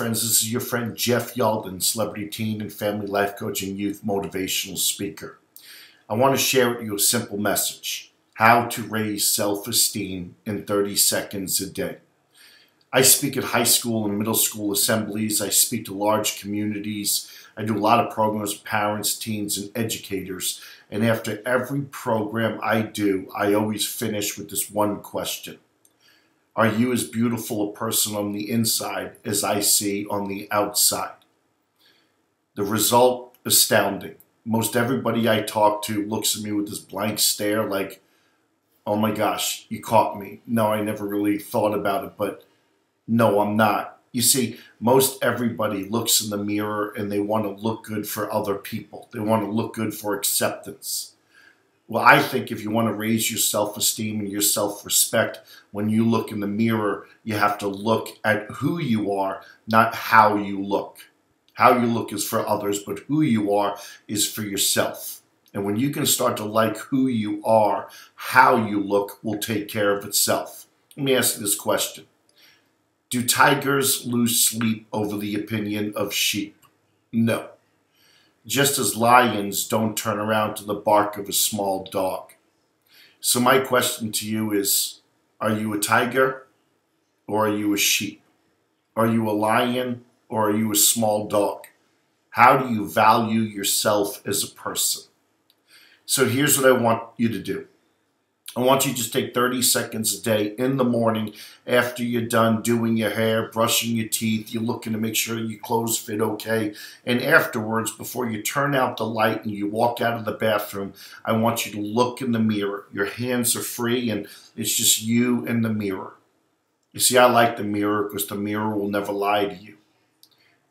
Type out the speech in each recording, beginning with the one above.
friends, this is your friend Jeff Yalden, celebrity teen and family life coach and youth motivational speaker. I want to share with you a simple message: how to raise self-esteem in 30 seconds a day. I speak at high school and middle school assemblies. I speak to large communities. I do a lot of programs with parents, teens, and educators. And after every program I do, I always finish with this one question: are you as beautiful a person on the inside as I see on the outside? The result, astounding. Most everybody I talk to looks at me with this blank stare like, oh my gosh, you caught me. No, I never really thought about it, but no, I'm not. You see, most everybody looks in the mirror and they want to look good for other people. They want to look good for acceptance. Well, I think if you want to raise your self-esteem and your self-respect, when you look in the mirror, you have to look at who you are, not how you look. How you look is for others, but who you are is for yourself. And when you can start to like who you are, how you look will take care of itself. Let me ask you this question: do tigers lose sleep over the opinion of sheep? No. Just as lions don't turn around to the bark of a small dog. So my question to you is, are you a tiger or are you a sheep? Are you a lion or are you a small dog? How do you value yourself as a person? So here's what I want you to do. I want you to just take 30 seconds a day in the morning after you're done doing your hair, brushing your teeth, you're looking to make sure your clothes fit okay. And afterwards, before you turn out the light and you walk out of the bathroom, I want you to look in the mirror. Your hands are free and it's just you and the mirror. You see, I like the mirror because the mirror will never lie to you.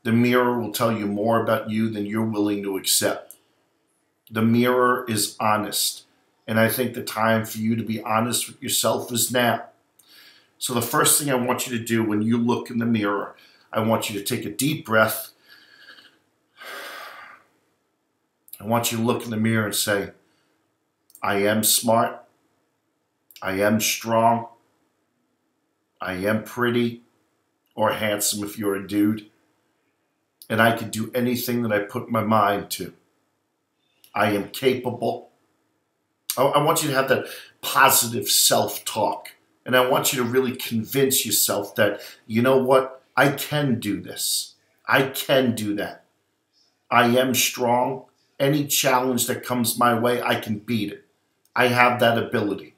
The mirror will tell you more about you than you're willing to accept. The mirror is honest. And I think the time for you to be honest with yourself is now. So the first thing I want you to do when you look in the mirror, I want you to take a deep breath. I want you to look in the mirror and say, I am smart. I am strong. I am pretty or handsome if you're a dude. And I can do anything that I put my mind to. I am capable. I want you to have that positive self-talk. And I want you to really convince yourself that, you know what, I can do this. I can do that. I am strong. Any challenge that comes my way, I can beat it. I have that ability.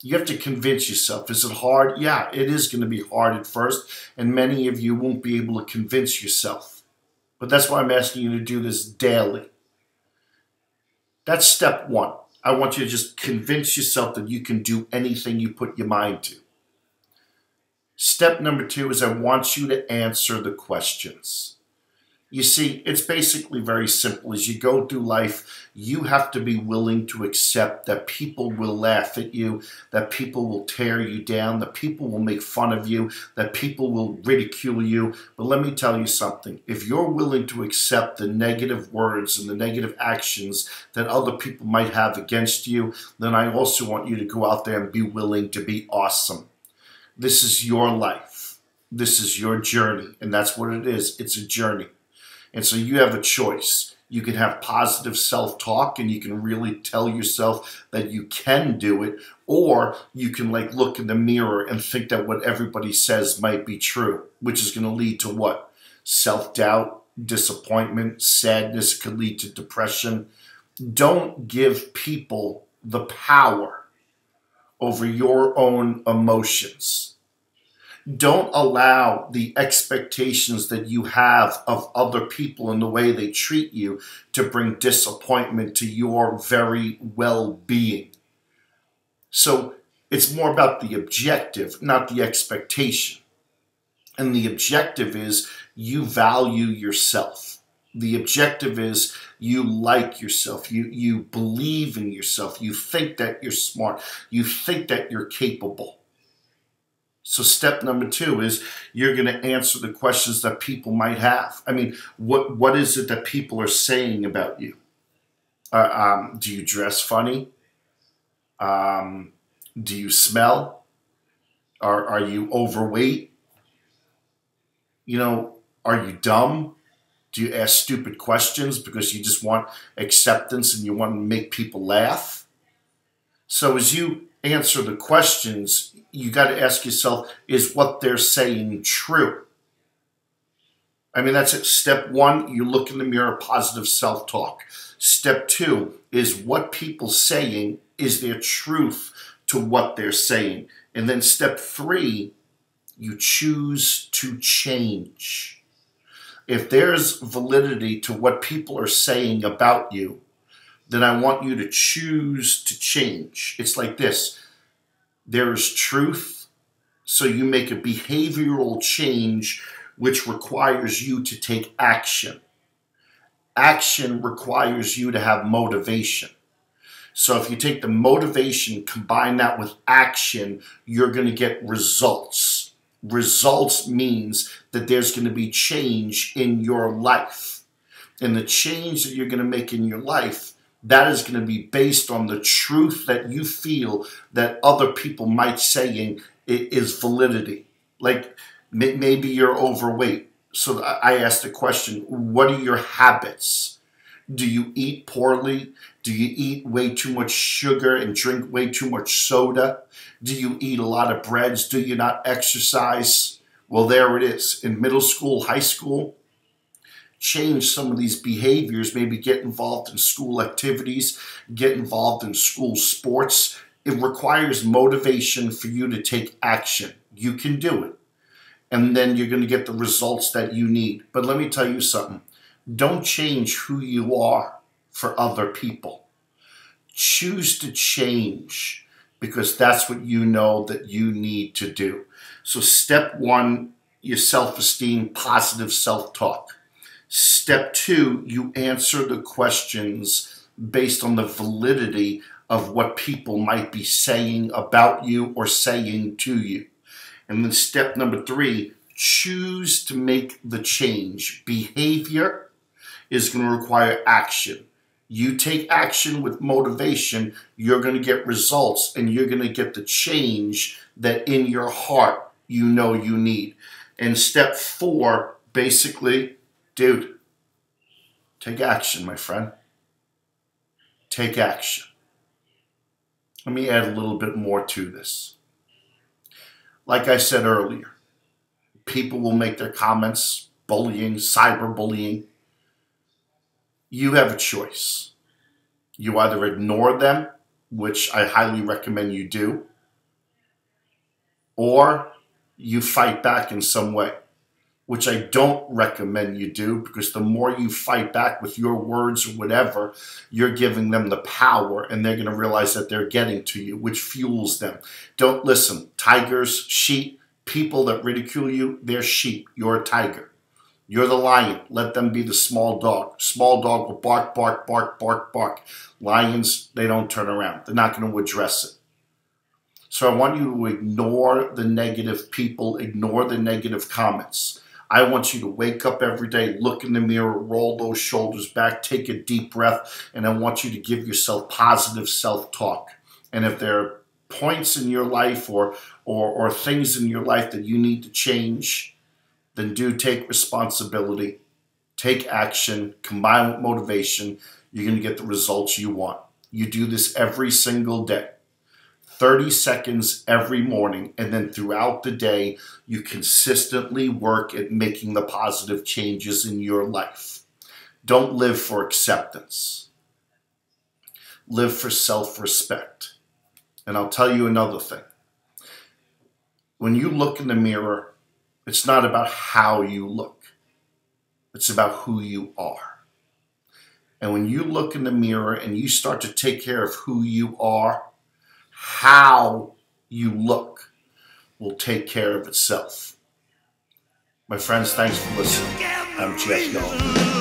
You have to convince yourself. Is it hard? Yeah, it is going to be hard at first. And many of you won't be able to convince yourself. But that's why I'm asking you to do this daily. That's step one. I want you to just convince yourself that you can do anything you put your mind to. Step number two is I want you to answer the questions. You see, it's basically very simple. As you go through life, you have to be willing to accept that people will laugh at you, that people will tear you down, that people will make fun of you, that people will ridicule you. But let me tell you something. If you're willing to accept the negative words and the negative actions that other people might have against you, then I also want you to go out there and be willing to be awesome. This is your life. This is your journey. And that's what it is. It's a journey. And so you have a choice. You can have positive self-talk and you can really tell yourself that you can do it, or you can look in the mirror and think that what everybody says might be true, which is going to lead to what? Self-doubt, disappointment, sadness, could lead to depression. Don't give people the power over your own emotions. Don't allow the expectations that you have of other people and the way they treat you to bring disappointment to your very well-being. So it's more about the objective, not the expectation. And the objective is you value yourself. The objective is you like yourself. You believe in yourself. You think that you're smart. You think that you're capable. So step number two is you're going to answer the questions that people might have. I mean, what is it that people are saying about you? Do you dress funny? Do you smell? Are you overweight? Are you dumb? Do you ask stupid questions because you just want acceptance and you want to make people laugh? So as you answer the questions, you got to ask yourself, is what they're saying true? I mean, that's it. Step one, you look in the mirror, positive self-talk. Step two is what people saying, is there truth to what they're saying? And then step three, you choose to change. If there's validity to what people are saying about you, then I want you to choose to change. It's like this. There is truth, so you make a behavioral change which requires you to take action. Action requires you to have motivation. So if you take the motivation, combine that with action, you're going to get results. Results means that there's going to be change in your life. And the change that you're going to make in your life, that is going to be based on the truth that you feel that other people might saying is validity. Like maybe you're overweight. So I asked the question, what are your habits? Do you eat poorly? Do you eat way too much sugar and drink way too much soda? Do you eat a lot of breads? Do you not exercise? Well, there it is. In middle school, high school, change some of these behaviors, maybe get involved in school activities, get involved in school sports. It requires motivation for you to take action. You can do it. And then you're going to get the results that you need. But let me tell you something. Don't change who you are for other people. Choose to change because that's what you know that you need to do. So step one, your self-esteem, positive self-talk. Step two, you answer the questions based on the validity of what people might be saying about you or saying to you. And then step number three, choose to make the change. Behavior is going to require action. You take action with motivation, you're going to get results and you're going to get the change that in your heart you know you need. And step four, basically, dude, take action, my friend. Take action. Let me add a little bit more to this. Like I said earlier, people will make their comments, bullying, cyberbullying. You have a choice. You either ignore them, which I highly recommend you do, or you fight back in some way, which I don't recommend you do, because the more you fight back with your words or whatever, you're giving them the power and they're going to realize that they're getting to you, which fuels them. Don't listen. Tigers, sheep, people that ridicule you, they're sheep. You're a tiger. You're the lion. Let them be the small dog. Small dog will bark, bark, bark, bark, bark. Lions, they don't turn around. They're not going to address it. So I want you to ignore the negative people, ignore the negative comments. I want you to wake up every day, look in the mirror, roll those shoulders back, take a deep breath, and I want you to give yourself positive self-talk. And if there are points in your life or things in your life that you need to change, then do take responsibility, take action, combine with motivation. You're going to get the results you want. You do this every single day. 30 seconds every morning, and then throughout the day, you consistently work at making the positive changes in your life. Don't live for acceptance. Live for self-respect. And I'll tell you another thing. When you look in the mirror, it's not about how you look. It's about who you are. And when you look in the mirror and you start to take care of who you are, how you look will take care of itself. My friends, thanks for listening. I'm Jeff Young.